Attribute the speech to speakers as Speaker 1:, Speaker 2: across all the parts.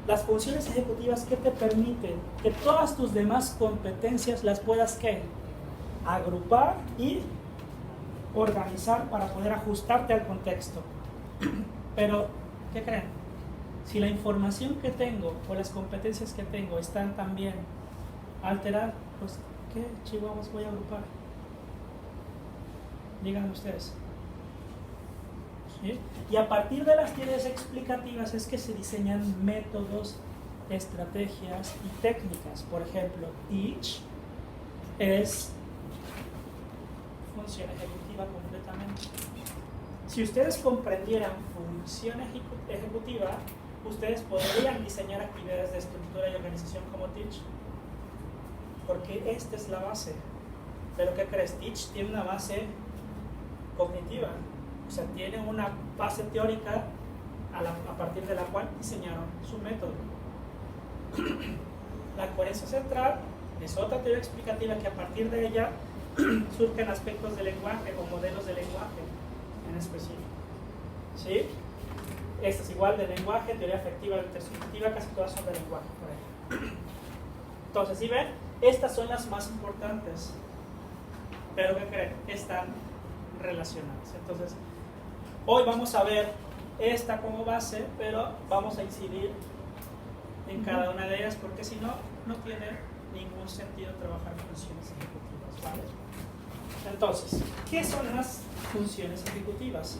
Speaker 1: las funciones ejecutivas que te permiten que todas tus demás competencias las puedas, ¿qué? Agrupar y organizar para poder ajustarte al contexto. Pero, ¿qué creen? Si la información que tengo o las competencias que tengo están también alteradas, pues, ¿qué chihuahuas voy a agrupar? Díganme ustedes. ¿Sí? Y a partir de las teorías explicativas es que se diseñan métodos, estrategias y técnicas. Por ejemplo, teach es función ejecutiva completamente. Si ustedes comprendieran función ejecutiva, ustedes podrían diseñar actividades de estructura y organización como teach, porque esta es la base. Pero ¿qué crees? Teach tiene una base cognitiva, o sea, tiene una base teórica a partir de la cual diseñaron su método. La coherencia central es otra teoría explicativa que a partir de ella surgen aspectos del lenguaje o modelos de lenguaje en específico. ¿Sí? Esta es igual de lenguaje, teoría afectiva, intersubjetiva, casi todas son de lenguaje. Por ahí. Entonces, ¿sí ven? Estas son las más importantes. Pero ¿qué creen? Están relacionadas. Entonces, hoy vamos a ver esta como base, pero vamos a incidir en cada una de ellas, porque si no, no tiene ningún sentido trabajar funciones ejecutivas, ¿vale? Entonces, ¿qué son las funciones ejecutivas?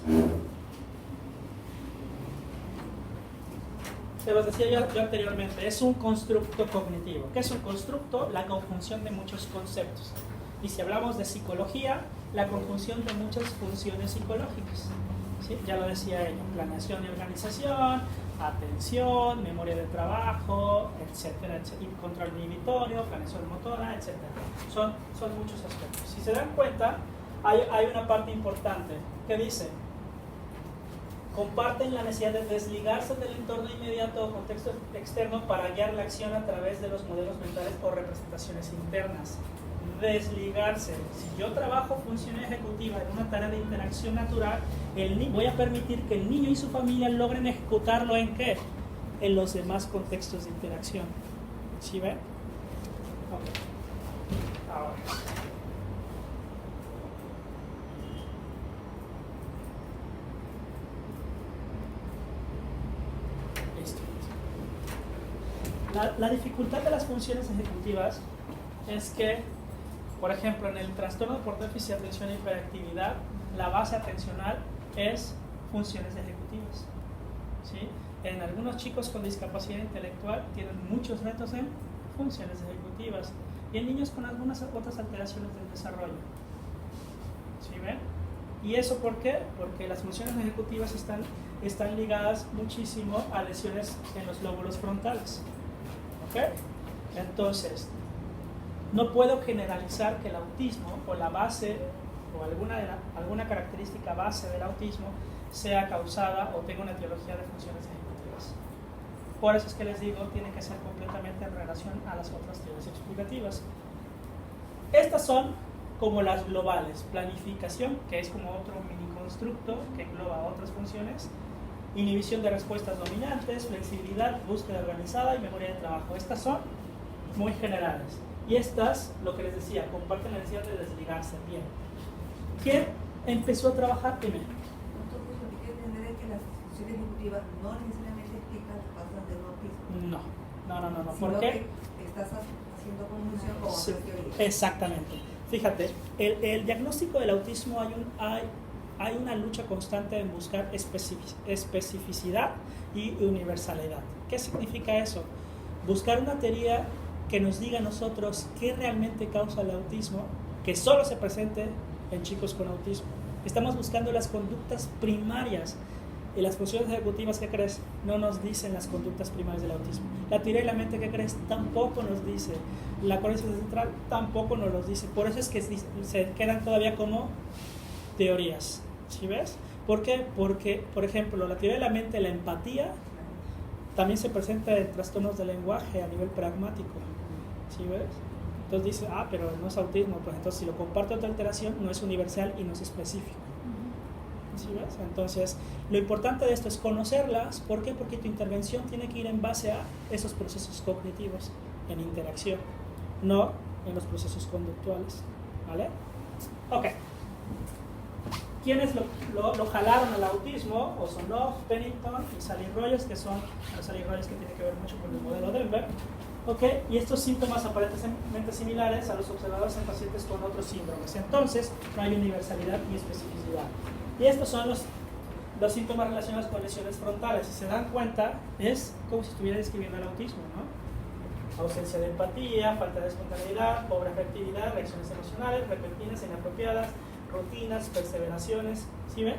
Speaker 1: Se los decía yo anteriormente, es un constructo cognitivo. ¿Qué es un constructo? La conjunción de muchos conceptos. Y si hablamos de psicología, la conjunción de muchas funciones psicológicas. ¿Sí? Ya lo decía ella, planeación y organización, atención, memoria de trabajo, etcétera, etcétera, control inhibitorio, planeación motora, etcétera. Son muchos aspectos. Si se dan cuenta, hay una parte importante que dice: comparten la necesidad de desligarse del entorno inmediato o contexto externo para guiar la acción a través de los modelos mentales o representaciones internas. Desligarse. Si yo trabajo función ejecutiva en una tarea de interacción natural, voy a permitir que el niño y su familia logren ejecutarlo ¿en qué? En los demás contextos de interacción. ¿Sí ven? Ok. Ahora. Listo. La dificultad de las funciones ejecutivas es que, por ejemplo, en el trastorno por déficit de atención e hiperactividad, la base atencional es funciones ejecutivas. ¿Sí? En algunos chicos con discapacidad intelectual tienen muchos retos en funciones ejecutivas y en niños con algunas otras alteraciones del desarrollo. ¿Sí ven? ¿Y eso por qué? Porque las funciones ejecutivas están ligadas muchísimo a lesiones en los lóbulos frontales. ¿Ok? Entonces, no puedo generalizar que el autismo o la base o alguna característica base del autismo sea causada o tenga una etiología de funciones ejecutivas. Por eso es que les digo, tiene que ser completamente en relación a las otras teorías explicativas. Estas son como las globales: planificación, que es como otro mini constructo que engloba otras funciones, inhibición de respuestas dominantes, flexibilidad, búsqueda organizada y memoria de trabajo. Estas son muy generales. Y estas, lo que les decía, comparten la necesidad de desligarse. Bien. ¿Quién empezó a trabajar primero?
Speaker 2: Entonces, lo que quiero entender es que las funciones ejecutivas no necesariamente explican las causas del autismo.
Speaker 1: No. ¿Por qué?
Speaker 2: Estás haciendo conjunción con
Speaker 1: Sí,
Speaker 2: otras teorías.
Speaker 1: exactamente. Fíjate, el diagnóstico del autismo hay una lucha constante en buscar especificidad y universalidad. ¿Qué significa eso? Buscar una teoría que nos diga a nosotros qué realmente causa el autismo, que solo se presente en chicos con autismo. Estamos buscando las conductas primarias, y las funciones ejecutivas, ¿qué crees? No nos dicen las conductas primarias del autismo. La teoría de la mente, ¿qué crees? Tampoco nos dice. La coherencia central tampoco nos los dice. Por eso es que se quedan todavía como teorías. ¿Sí ves? ¿Por qué? Porque, por ejemplo, la teoría de la mente, la empatía, también se presenta en trastornos del lenguaje a nivel pragmático. ¿Sí ves? Entonces dice, pero no es autismo. Pues entonces, si lo comparto otra alteración, no es universal y no es específico. ¿Sí ves? Entonces, lo importante de esto es conocerlas. ¿Por qué? Porque tu intervención tiene que ir en base a esos procesos cognitivos, en interacción, no en los procesos conductuales. ¿Vale? Ok. ¿Quiénes lo jalaron al autismo? O'Sullivan, Pennington y Sally Rogers, que son Sally Rogers, que tiene que ver mucho con el modelo Denver. Okay, y estos síntomas aparentemente similares a los observados en pacientes con otros síndromes. Entonces, no hay universalidad ni especificidad. Y estos son los síntomas relacionados con lesiones frontales. Si se dan cuenta, es como si estuviera describiendo el autismo, ¿no? Ausencia de empatía, falta de espontaneidad, pobre afectividad, reacciones emocionales, repentinas e inapropiadas, rutinas, perseveraciones. ¿Sí ven?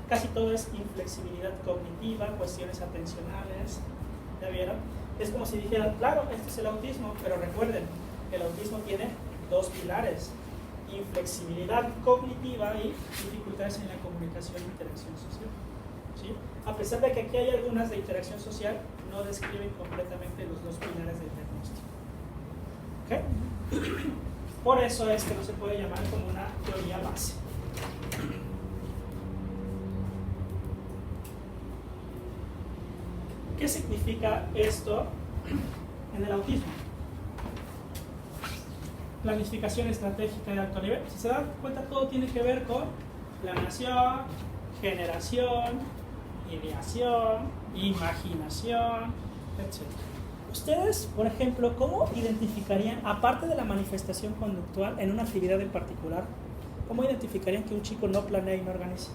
Speaker 1: Casi todo es inflexibilidad cognitiva, cuestiones atencionales. ¿Ya vieron? Es como si dijeran, claro, este es el autismo, pero recuerden, el autismo tiene dos pilares: inflexibilidad cognitiva y dificultades en la comunicación e interacción social. ¿Sí? A pesar de que aquí hay algunas de interacción social, no describen completamente los dos pilares del diagnóstico. ¿Okay? Por eso es que no se puede llamar como una teoría base. ¿Qué significa esto en el autismo? Planificación estratégica de alto nivel. Si se dan cuenta, todo tiene que ver con planeación, generación, ideación, imaginación, etc. Ustedes, por ejemplo, ¿cómo identificarían, aparte de la manifestación conductual, en una actividad en particular, cómo identificarían que un chico no planea y no organiza?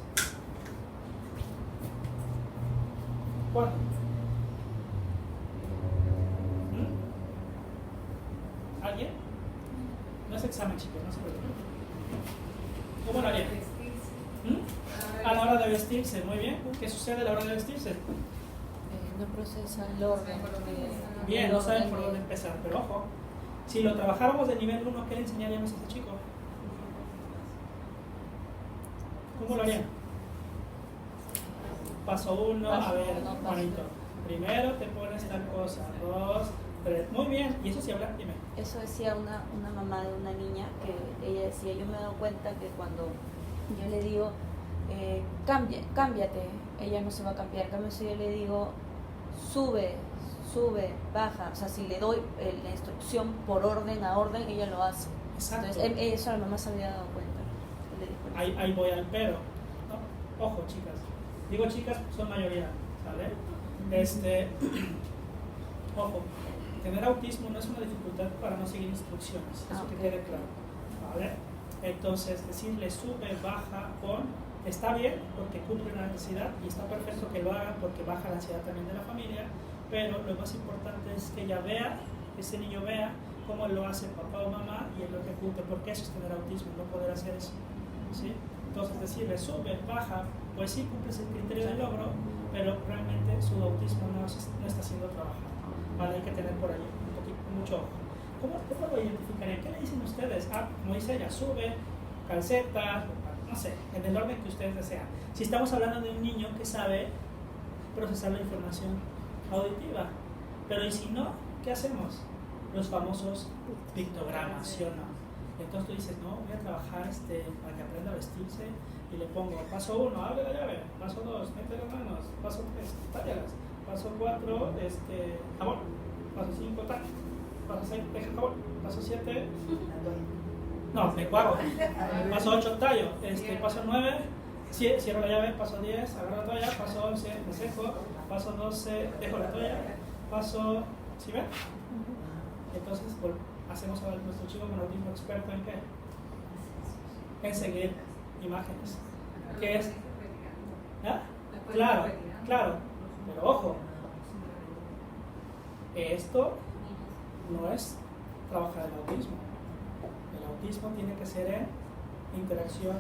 Speaker 1: ¿Cuál? ¿Alguien? No es examen, chicos, no se preocupen. ¿Cómo lo harían? A la hora de vestirse, muy bien. ¿Qué sucede a la hora de vestirse?
Speaker 3: No procesa el orden.
Speaker 1: Bien, no saben por dónde empezar, pero ojo, si lo trabajáramos de nivel 1, ¿qué le enseñaríamos a ese chico? ¿Cómo lo harían? Paso 1, a ver, Juanito. Primero te pones tal cosa, 2, 3. Muy bien, y eso sí habla, dime.
Speaker 3: Eso decía una mamá de una niña, que ella decía, yo me he dado cuenta que cuando yo le digo, cámbiate, ella no se va a cambiar. En cambio, si yo le digo, sube, baja, o sea, si le doy la instrucción por orden a orden, ella lo hace.
Speaker 1: Exacto.
Speaker 3: Entonces, eso la mamá se había dado cuenta. Le dijo,
Speaker 1: Ahí voy al pero. No, ojo, chicas. Digo chicas, son mayoría, ¿vale? Ojo, tener autismo no es una dificultad para no seguir instrucciones, eso que quede claro, ¿vale? Entonces, decirle sube, baja, pon, está bien porque cumple una necesidad y está perfecto que lo haga porque baja la ansiedad también de la familia, pero lo más importante es que ella vea, ese niño vea cómo lo hace papá o mamá y él lo ejecute, porque eso es tener autismo, no poder hacer eso, ¿sí? Entonces decirle sube, baja, pues sí cumples el criterio de logro, pero realmente su autismo no está siendo trabajado. Vale, hay que tener por ahí un poquito, mucho ojo. ¿Cómo lo identificarían? ¿Qué le dicen ustedes? Como dice ella, sube, calceta, no sé, en el orden que ustedes desean. Si estamos hablando de un niño que sabe procesar la información auditiva, pero ¿y si no? ¿Qué hacemos? Los famosos pictogramas, ¿sí o no? Entonces tú dices, no, voy a trabajar para que aprenda a vestirse y le pongo paso 1, abre la llave, paso 2, mete las manos, paso 3, tállalas, paso 4, jabón, paso 5, tal, paso 6, deja jabón, paso 7, no, me cuago, paso 8, tallo, paso 9, cierro la llave, paso 10, agarro la toalla, paso 11, me seco, paso 12, dejo la toalla, paso, ¿sí ven? Entonces, hacemos a nuestro chico con autismo experto en qué? En seguir imágenes. ¿Qué es? ¿Ah? Claro, pero ojo, esto no es trabajar el autismo. El autismo tiene que ser en interacción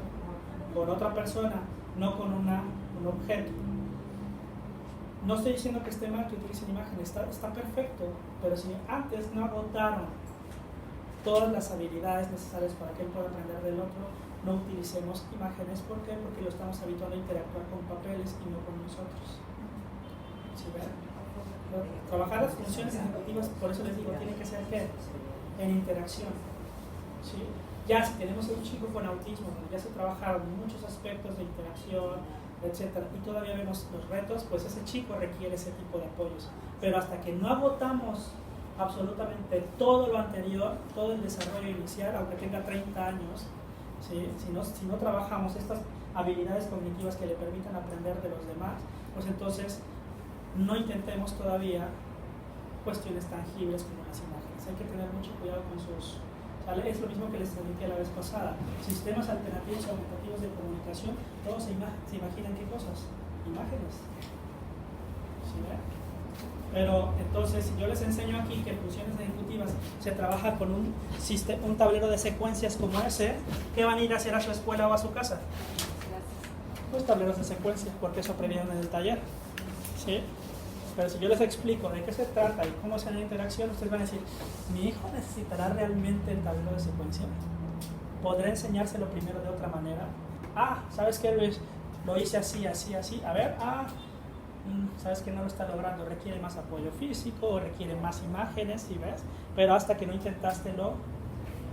Speaker 1: con otra persona, no con un objeto. No estoy diciendo que esté mal que utilicen imágenes, está perfecto, pero si antes no agotaron todas las habilidades necesarias para que él pueda aprender del otro, no utilicemos imágenes. ¿Por qué? Porque lo estamos habituando a interactuar con papeles y no con nosotros. ¿Sí ven? Trabajar las funciones ejecutivas, por eso les digo, tiene que ser ¿qué? En interacción. ¿Sí? Ya si tenemos un chico con autismo, donde ya se trabajaron muchos aspectos de interacción, etcétera, y todavía vemos los retos, pues ese chico requiere ese tipo de apoyos. Pero hasta que no agotamos absolutamente todo lo anterior, todo el desarrollo inicial, aunque tenga 30 años, ¿sí? Si no trabajamos estas habilidades cognitivas que le permitan aprender de los demás, pues entonces no intentemos todavía cuestiones tangibles como las imágenes. Hay que tener mucho cuidado con sus... Es lo mismo que les transmití la vez pasada. Sistemas alternativos aumentativos de comunicación, todos se imaginan qué cosas, imágenes. ¿Sí, pero entonces, si yo les enseño aquí que en funciones ejecutivas se trabaja con un tablero de secuencias como ese, ¿qué van a ir a hacer a su escuela o a su casa? Pues tableros de secuencias, porque eso aprendieron en el taller. ¿Sí? Pero si yo les explico de qué se trata y cómo se da la interacción, ustedes van a decir, ¿mi hijo necesitará realmente el tablero de secuencia? ¿Podré enseñárselo primero de otra manera? ¿Sabes qué, Luis? Lo hice así, así, así. A ver, sabes que no lo está logrando, requiere más apoyo físico o requiere más imágenes, ¿sí ves? Pero hasta que no intentaste lo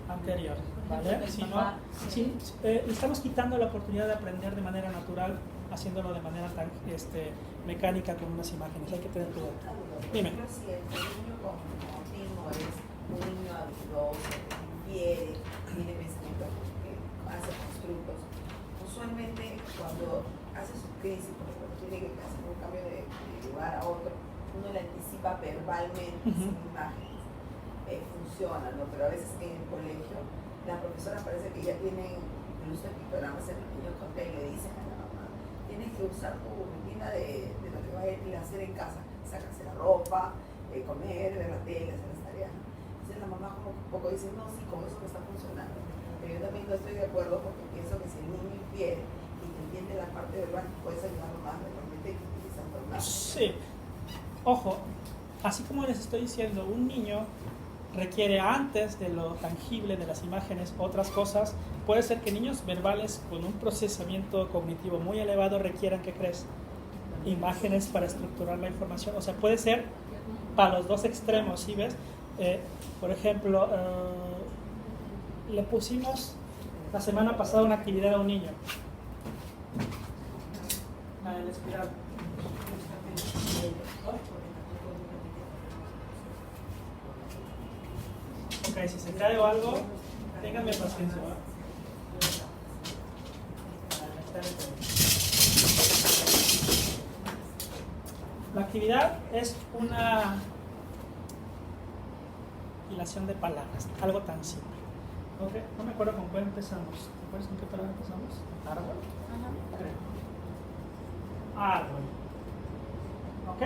Speaker 1: anterior, ¿vale? Si no, estamos quitando la oportunidad de aprender de manera natural, haciéndolo de manera tan mecánica con unas imágenes. Hay que tener cuidado. Dime.
Speaker 2: Si el niño con autismo es un niño habilidoso, quiere, tiene pensamiento, hace constructos, usualmente cuando hace su crisis, por ejemplo, tiene que hacer un cambio de lugar a otro, uno le anticipa verbalmente sin imágenes. Funciona, ¿no? Pero a veces en el colegio la profesora parece que ya tiene incluso pictogramas en el niño con y le dicen a la mamá, tienes que usar tu rutina de lo que va a ir a hacer en casa, sacarse la ropa, comer, ver la tele, hacer las tareas, ¿no? Entonces la mamá como un poco dice, no, sí, con eso no está funcionando. Pero yo también no estoy de acuerdo porque pienso que si el niño infiere y que entiende la parte verbal, puedes ayudarlo más realmente que utilizando más.
Speaker 1: Sí, ojo, así como les estoy diciendo, un niño requiere antes de lo tangible de las imágenes otras cosas. Puede ser que niños verbales con un procesamiento cognitivo muy elevado requieran, ¿qué crees? Imágenes para estructurar la información. O sea, puede ser para los dos extremos, ¿sí ves? Por ejemplo, le pusimos la semana pasada una actividad a un niño. El espiral. Ok, si se cae o algo, ténganme paciencia. La actividad es una hilación de palabras, algo tan simple. Okay. No me acuerdo con cuál empezamos. ¿Te acuerdas con qué palabra empezamos? ¿Árbol? Ajá. Árbol. ¿Ok?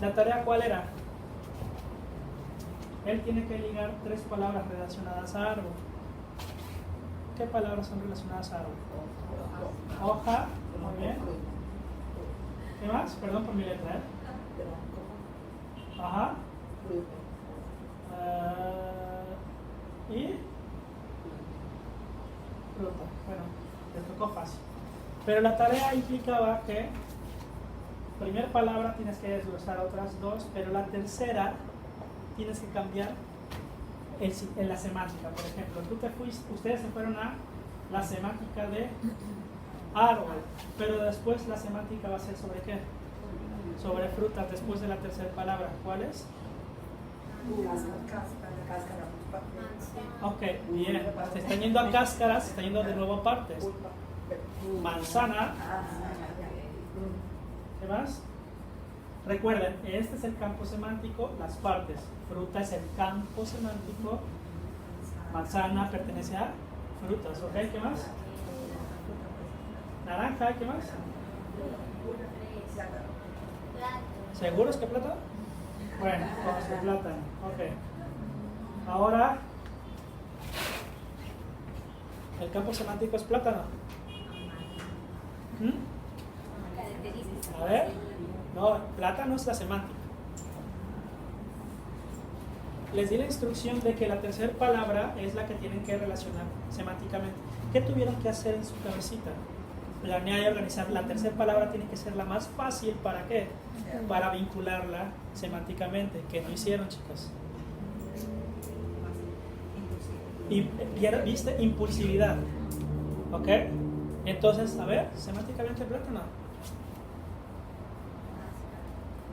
Speaker 1: ¿La tarea cuál era? Él tiene que ligar 3 palabras relacionadas a árbol. ¿Qué palabras son relacionadas a árbol? Hoja, muy bien. ¿Qué más? Perdón por mi letra, Ajá. Y fruta. Bueno, les tocó fácil. Pero la tarea implicaba que primera palabra tienes que desglosar otras 2, pero la tercera tienes que cambiar en la semántica. Por ejemplo, ustedes se fueron a la semántica de árbol, pero después la semántica va a ser ¿sobre qué? Sobre frutas, después de la tercera palabra. ¿Cuál es?
Speaker 2: Cáscara.
Speaker 1: Ok, bien. Se están yendo a cáscaras, se están yendo de nuevo a partes. Manzana. ¿Qué más? Recuerden, este es el campo semántico, las partes. Fruta es el campo semántico. Manzana pertenece a frutas, ¿ok? ¿Qué más? Naranja, ¿qué más? ¿Seguros que plátano? Bueno, vamos a plátano, ok. Ahora, el campo semántico es plátano. A ver, no, plátano es la semántica. Les di la instrucción de que la tercera palabra es la que tienen que relacionar semánticamente. ¿Qué tuvieron que hacer en su cabecita? Planear y organizar. La tercera palabra tiene que ser la más fácil. ¿Para qué? Para vincularla semánticamente. ¿Qué no hicieron, chicas? Y viste impulsividad. ¿Ok? Entonces, a ver, semánticamente hablando, no.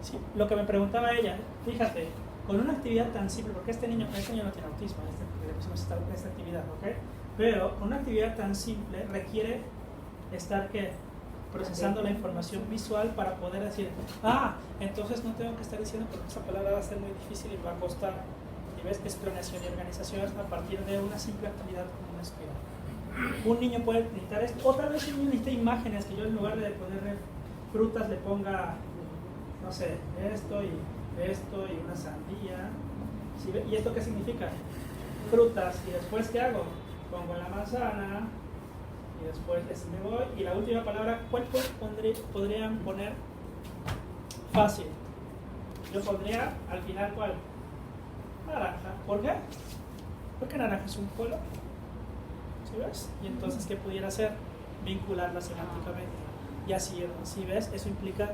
Speaker 1: Sí, lo que me preguntaba ella, fíjate, con una actividad tan simple, porque este niño no tiene autismo, esta actividad, ¿ok? Pero con una actividad tan simple requiere estar, ¿qué? Procesando la información visual para poder decir, entonces no tengo que estar diciendo porque esa palabra va a ser muy difícil y va a costar. Y ves, es planeación y organización a partir de una simple actividad como una escuela. Un niño puede necesitar esto. Otra vez un niño necesita imágenes, que yo en lugar de ponerle frutas le ponga, no sé, esto y una sandía. ¿Sí? ¿Y esto qué significa? Frutas. Y después, ¿qué hago? Pongo la manzana y después me voy. Y la última palabra, ¿cuál podrían poner? Fácil. Yo pondría al final, ¿cuál? Naranja. ¿Por qué? Porque naranja es un color. ¿Sí ves? Y entonces, ¿qué pudiera hacer? Vincularla semánticamente. Y así, ¿sí ves? Eso implica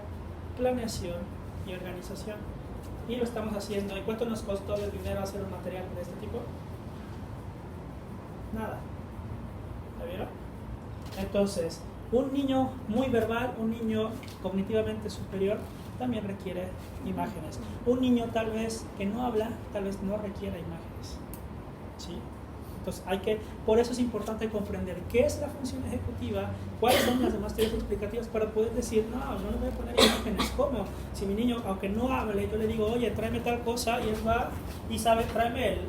Speaker 1: planeación y organización. Y lo estamos haciendo. ¿Y cuánto nos costó de dinero hacer un material de este tipo? Nada. ¿La vieron? Entonces, un niño muy verbal, un niño cognitivamente superior, también requiere imágenes. Un niño tal vez que no habla, tal vez no requiera imágenes. ¿Sí? Entonces por eso es importante comprender qué es la función ejecutiva, cuáles son las demás teorías explicativas para poder decir, no le voy a poner imágenes. ¿Cómo? Si mi niño, aunque no hable, yo le digo, oye, tráeme tal cosa, y él va y sabe, tráeme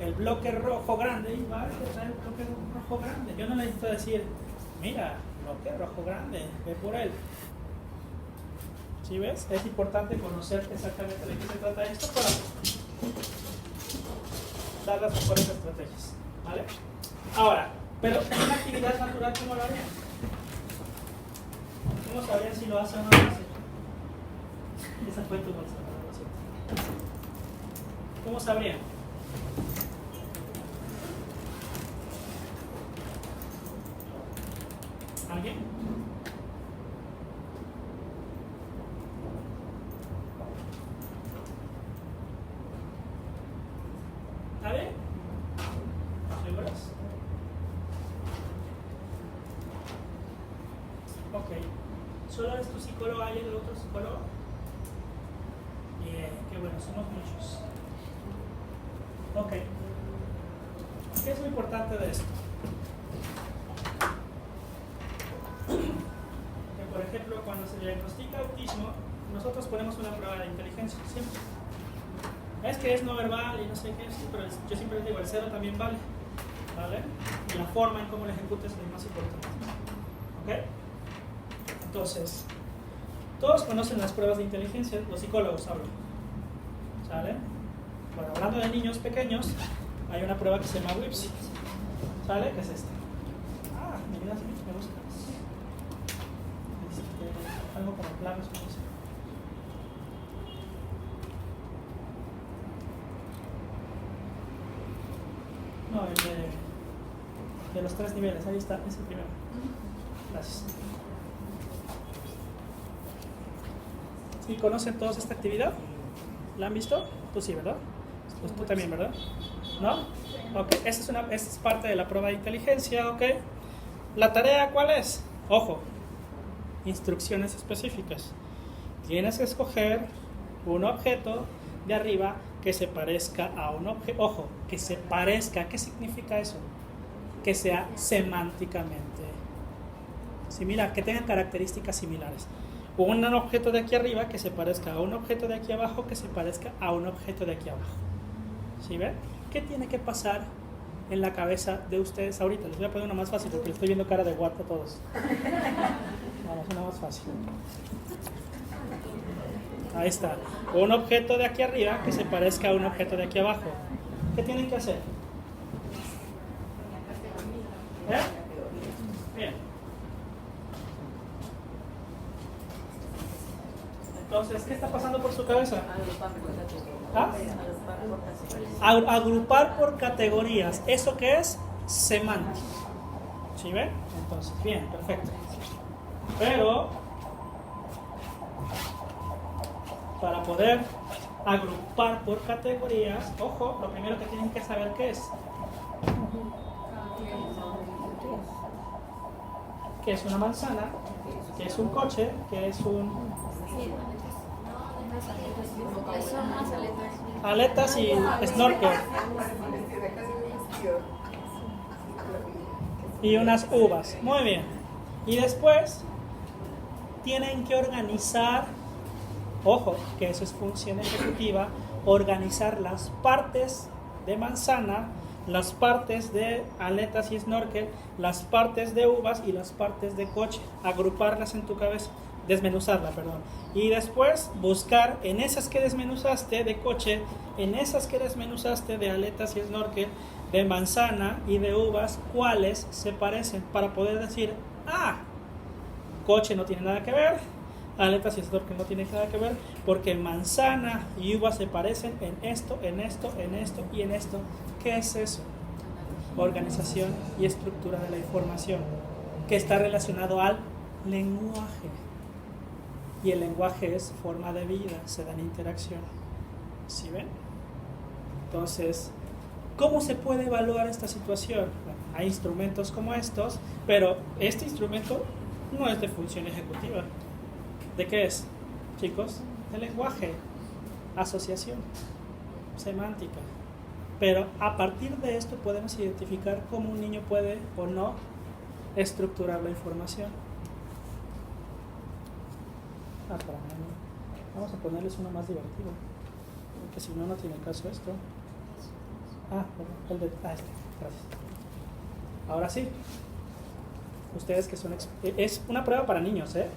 Speaker 1: el bloque rojo grande, y va y trae el bloque rojo grande. Yo no necesito decir, mira, bloque rojo grande, ve por él. ¿Sí ves? Es importante conocer exactamente de qué se trata esto para dar las mejores estrategias. ¿Vale? Ahora, pero una actividad natural, ¿cómo lo harían? ¿Cómo sabrían si lo hacen o no lo hacen? Esa fue tu bolsa, lo siento. ¿Cómo sabrían? ¿Alguien? ¿Está bien? ¿Seguras? Ok. ¿Solo eres tu psicólogo? ¿Hay el otro psicólogo? Bien, qué bueno, somos muchos. Ok. ¿Qué es lo importante de esto? Que por ejemplo, cuando se diagnostica autismo, nosotros ponemos una prueba de inteligencia, siempre. Es que es no verbal y no sé qué, pero yo siempre les digo, el 0 también vale. ¿Vale? Y la forma en cómo lo ejecutes es lo más importante. ¿Ok? Entonces, todos conocen las pruebas de inteligencia, los psicólogos hablan. ¿Sale? Bueno, hablando de niños pequeños, hay una prueba que se llama WIPSI. ¿Sale? ¿Qué es esta? ¿Me ayudas? ¿Me buscas? Algo como planos, ¿cómo se llama? No, el de los 3 niveles, ahí está, es el primero. Gracias. ¿Sí conocen todos esta actividad? ¿La han visto? Tú sí, ¿verdad? Pues tú también, ¿verdad? ¿No? Ok, esta es parte de la prueba de inteligencia, ¿ok? ¿La tarea cuál es? Ojo, instrucciones específicas. Tienes que escoger un objeto de arriba que se parezca a un objeto. Ojo, que se parezca. ¿Qué significa eso? Que sea semánticamente similar, que tengan características similares. Un objeto de aquí arriba que se parezca a un objeto de aquí abajo, que se parezca a un objeto de aquí abajo. ¿Sí ven? ¿Qué tiene que pasar en la cabeza de ustedes ahorita? Les voy a poner una más fácil porque les estoy viendo cara de guapo a todos. Vamos, una más fácil. Ahí está. Un objeto de aquí arriba que se parezca a un objeto de aquí abajo. ¿Qué tienen que hacer? Bien. Entonces, ¿qué está pasando por su cabeza? Agrupar por categorías. ¿Eso qué es? Semántico. ¿Sí ven? Entonces, bien, perfecto. Pero, para poder agrupar por categorías, ojo, lo primero que tienen que saber qué es. que es una manzana, que es un coche, que es un...
Speaker 4: Son más aletas.
Speaker 1: aletas y snorkel. Y unas uvas. Muy bien. Y después tienen que organizar, ojo, que eso es función ejecutiva, organizar las partes de manzana, las partes de aletas y snorkel, las partes de uvas y las partes de coche, agruparlas en tu cabeza, desmenuzarla, perdón. Y después buscar en esas que desmenuzaste de coche, en esas que desmenuzaste de aletas y snorkel, de manzana y de uvas, cuáles se parecen para poder decir, ah, coche no tiene nada que ver, aletas y snorkel no tienen nada que ver, porque manzana y uva se parecen en esto, en esto, en esto y en esto. ¿Qué es eso? Organización y estructura de la información, que está relacionado al lenguaje. Y el lenguaje es forma de vida, se da en interacción. ¿Sí ven? Entonces, ¿cómo se puede evaluar esta situación? Bueno, hay instrumentos como estos, pero este instrumento no es de función ejecutiva. ¿De qué es, chicos? De lenguaje, asociación, semántica. Pero a partir de esto podemos identificar cómo un niño puede o no estructurar la información. Vamos a ponerles uno más divertido, porque si no, no tiene caso esto. Este, gracias. Ahora sí. Ustedes que son... Es una prueba para niños, ¿eh?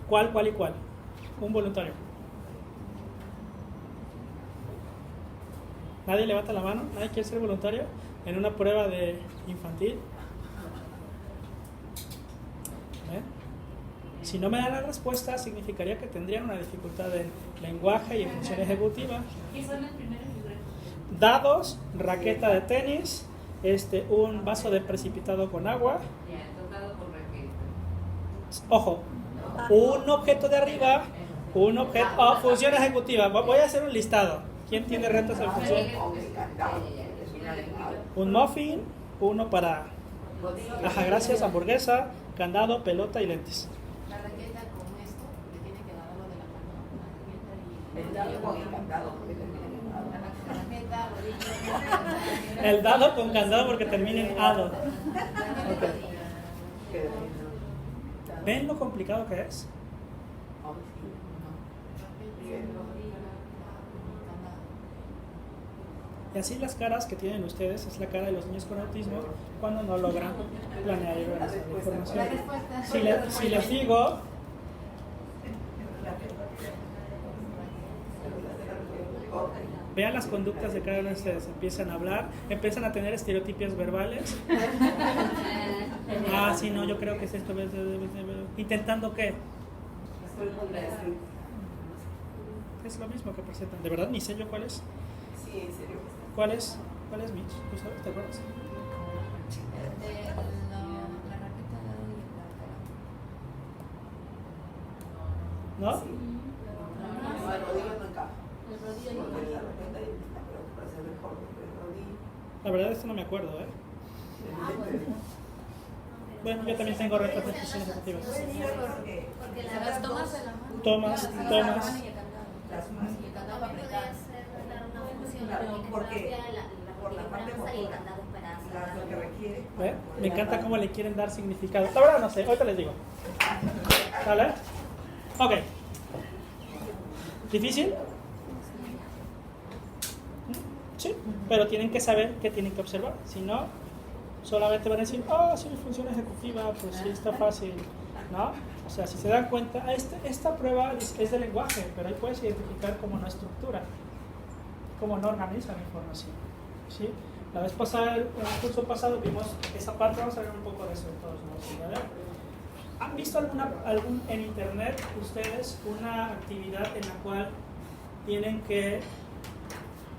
Speaker 1: ¿Cuál y cuál? Un voluntario. ¿Nadie levanta la mano? ¿Nadie quiere ser voluntario en una prueba de infantil? ¿Ven? Si no me dan la respuesta, significaría que tendrían una dificultad en lenguaje y en función ejecutiva.
Speaker 4: ¿Qué son los primeros libros?
Speaker 1: Dados, raqueta de tenis, un vaso de precipitado con agua. Ojo, un objeto de arriba, un objeto... función ejecutiva. Voy a hacer un listado. ¿Quién tiene retos en función? Un muffin, uno para... Ajá, gracias, hamburguesa, candado, pelota y lentes.
Speaker 4: La raqueta con esto, que tiene que darlo de la mano.
Speaker 2: El dado con el candado.
Speaker 1: El dado con candado porque termina en ado. Okay. ¿Ven lo complicado que es? Y así las caras que tienen ustedes es la cara de los niños con autismo cuando no logran planear y organizar la información. Si les digo... Vean las conductas de cada uno de ustedes. Empiezan a hablar, empiezan a tener estereotipos verbales. Sí, no, yo creo que es esto. ¿Intentando qué? Es lo mismo que presentan. ¿De verdad ni sé yo cuál es?
Speaker 2: Sí, en serio.
Speaker 1: ¿Cuál es? ¿Cuál es, Mitch? ¿Tú sabes? ¿Te acuerdas?
Speaker 4: La raqueta, dado y la
Speaker 1: ¿No?
Speaker 2: Sí. No, el rodillo no encaja.
Speaker 4: el rodillo y
Speaker 2: Porque la raqueta y pero para ser mejor, porque el rodillo.
Speaker 1: La verdad esto no me acuerdo, ¿eh? Bueno, yo también tengo retos de función ejecutiva.
Speaker 4: porque las tomas de la mano.
Speaker 1: Tomas.
Speaker 4: Y el candado. Y el candado para apretar.
Speaker 2: Porque por la parte motora, lo que requiere.
Speaker 1: ¿Ve? Me encanta cómo le quieren dar significado. La verdad no sé, ahorita les digo. ¿Vale? Ok. ¿Difícil? Sí, pero tienen que saber qué tienen que observar. Si no, solamente van a decir, sí, función ejecutiva, pues sí, está fácil. ¿No? O sea, si se dan cuenta, esta prueba es de lenguaje, pero ahí puedes identificar cómo no estructura, cómo no organiza la información. ¿Sí? La vez pasada, en el curso pasado, vimos esa parte. Vamos a ver un poco de eso de todos modos, ¿vale? ¿Han visto en internet ustedes una actividad en la cual tienen que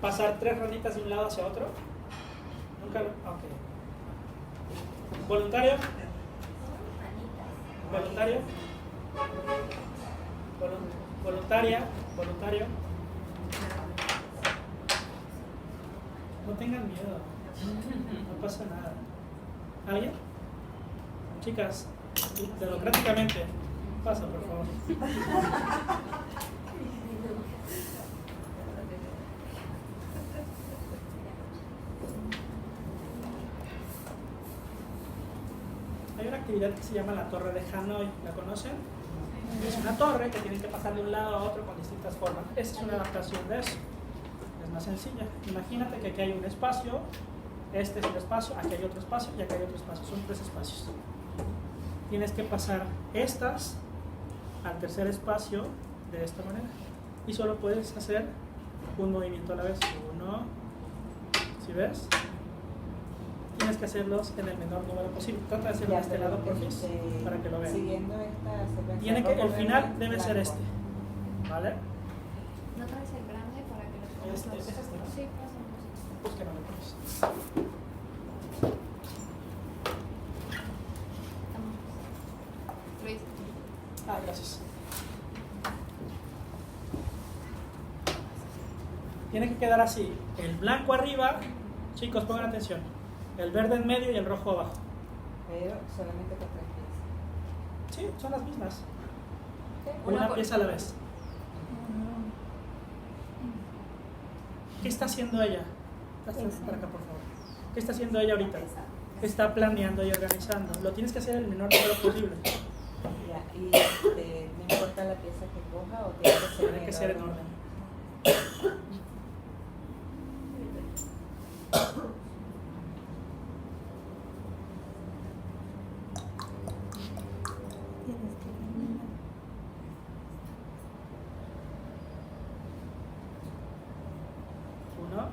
Speaker 1: pasar 3 ranitas de un lado hacia otro? ¿Nunca? Ok. ¿Voluntario? ¿Voluntario? ¿Voluntaria? ¿Voluntario? No tengan miedo, no pasa nada. ¿Alguien? Chicas, democráticamente. Pasa, por favor. Hay una actividad que se llama la Torre de Hanoi. ¿La conocen? Es una torre que tienen que pasar de un lado a otro con distintas formas. Esta es una adaptación de eso. Es más sencilla. Imagínate que aquí hay un espacio, este es el espacio, aquí hay otro espacio y aquí hay otro espacio. Son 3 espacios. Tienes que pasar estas al tercer espacio de esta manera. Y solo puedes hacer un movimiento a la vez. Uno, ¿sí ves? Tienes que hacerlos en el menor número posible. Trata de hacerlo de este lado por fin, para que lo vean.
Speaker 2: Siguiendo esta secuencia.
Speaker 1: Tiene que, el
Speaker 2: rojo,
Speaker 1: final
Speaker 2: verde,
Speaker 1: debe ser
Speaker 2: blanco.
Speaker 1: este. ¿Vale?
Speaker 4: ¿No traes el grande para que los pongas
Speaker 1: Este,
Speaker 4: los-
Speaker 1: ¿es este, no?
Speaker 4: Sí, pásanos.
Speaker 1: Búsquenlo después.
Speaker 4: Luis.
Speaker 1: Ah, gracias. Tiene que quedar así. El blanco arriba, chicos, pongan atención. El verde en medio y el rojo abajo.
Speaker 2: Pero solamente con 3 piezas.
Speaker 1: Sí, son las mismas.
Speaker 4: Una
Speaker 1: Una
Speaker 4: por-
Speaker 1: pieza a la vez. ¿Qué está haciendo ella? Para acá, por favor. ¿Qué está haciendo ella ahorita? Está planeando y organizando. Lo tienes que hacer el menor número posible.
Speaker 2: Ya, y no importa la pieza que coja o
Speaker 1: Tiene que ser en orden. Uno,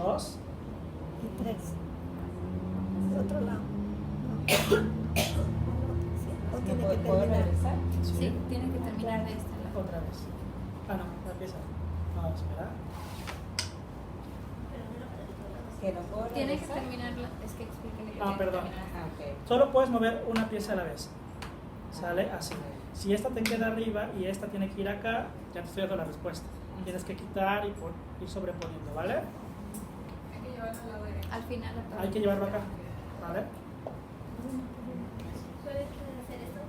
Speaker 1: dos,
Speaker 5: Y 3. De otro lado. O tiene que
Speaker 2: ¿Puedo
Speaker 5: terminar.
Speaker 2: regresar?
Speaker 4: Sí, tiene que terminar de este lado.
Speaker 1: otra vez. Ah, no, la pieza. No, espera.
Speaker 2: Que no puedo
Speaker 4: Tiene que
Speaker 2: regresar.
Speaker 4: terminarla. Es que explíquenle que
Speaker 1: Ah,
Speaker 4: tiene que
Speaker 1: perdón.
Speaker 4: terminar.
Speaker 2: Ah, ok.
Speaker 1: Solo puedes mover una pieza a la vez. ¿Sale? Así. Si esta te queda arriba y esta tiene que ir acá, ya te estoy dando la respuesta. Tienes que quitar y ir sobreponiendo, ¿vale?
Speaker 4: Al final la tabla.
Speaker 1: Hay que llevarlo acá, ¿vale?
Speaker 5: ¿Puedes hacer esto?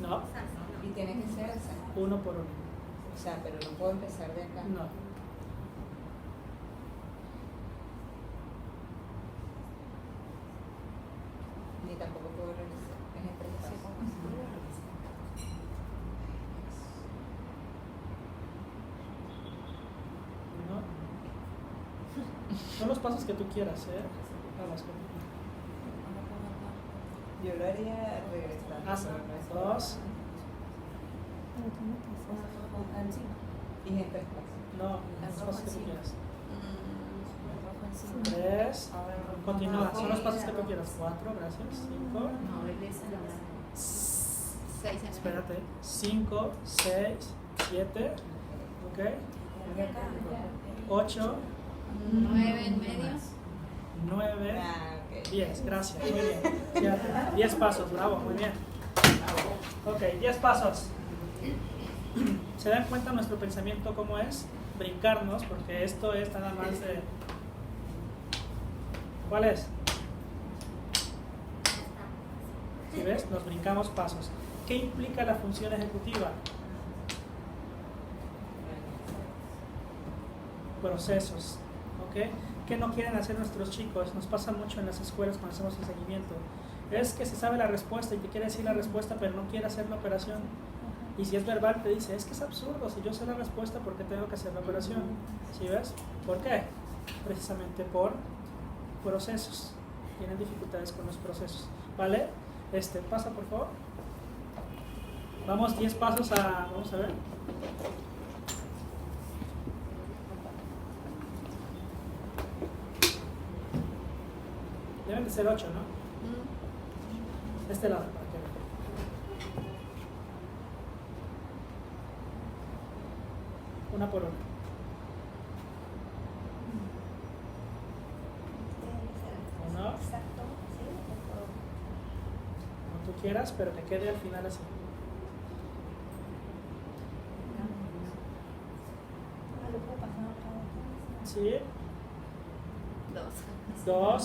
Speaker 1: No,
Speaker 2: Y tiene que ser esa.
Speaker 1: uno por uno.
Speaker 2: O sea, pero no puedo empezar de acá.
Speaker 1: No.
Speaker 2: Ni tampoco puedo regresar. Es entre espacios.
Speaker 1: Uno. Son los pasos que tú quieras, ¿eh? Vamos, conmigo.
Speaker 2: Yo lo haría regresando.
Speaker 1: Haz
Speaker 2: pero no es-
Speaker 1: dos.
Speaker 2: Y entre espacios.
Speaker 1: No, los pasos que tú quieras.
Speaker 4: Mm,
Speaker 1: Tres. Continúa. Son los pasos que tú quieras. Cuatro, gracias. Cinco.
Speaker 4: No, regresa la mano. 6 en el
Speaker 1: Espérate. 5, 6, 7. ¿Ok? 8,
Speaker 4: 9 en medio.
Speaker 1: 9,
Speaker 2: Ah, ok.
Speaker 1: 10. Gracias. Muy bien. Fíjate. 10 pasos. Bravo. Muy bien. Ok, 10 pasos. ¿Se dan cuenta nuestro pensamiento cómo es? Brincarnos, porque esto es nada más de... ¿Cuál es? ¿Sí ves? Nos brincamos pasos. ¿Qué implica la función ejecutiva? Procesos. ¿Ok? ¿Qué no quieren hacer nuestros chicos? Nos pasa mucho en las escuelas cuando hacemos el seguimiento. Es que se sabe la respuesta y te quiere decir la respuesta, pero no quiere hacer la operación. Y si es verbal, te dice, es que es absurdo, si yo sé la respuesta, ¿por qué tengo que hacer la operación? ¿Sí ves? ¿Por qué? Precisamente por procesos. Tienen dificultades con los procesos. ¿Vale? Pasa, por favor. Vamos 10 pasos a... Vamos a ver. Deben de ser 8, ¿no? De este lado, para que vean. Una por una. Uno,
Speaker 5: Exacto, sí,
Speaker 1: como tú quieras, pero que quede al final así.
Speaker 5: lo puedo pasar otra vez.
Speaker 1: ¿Sí? 2,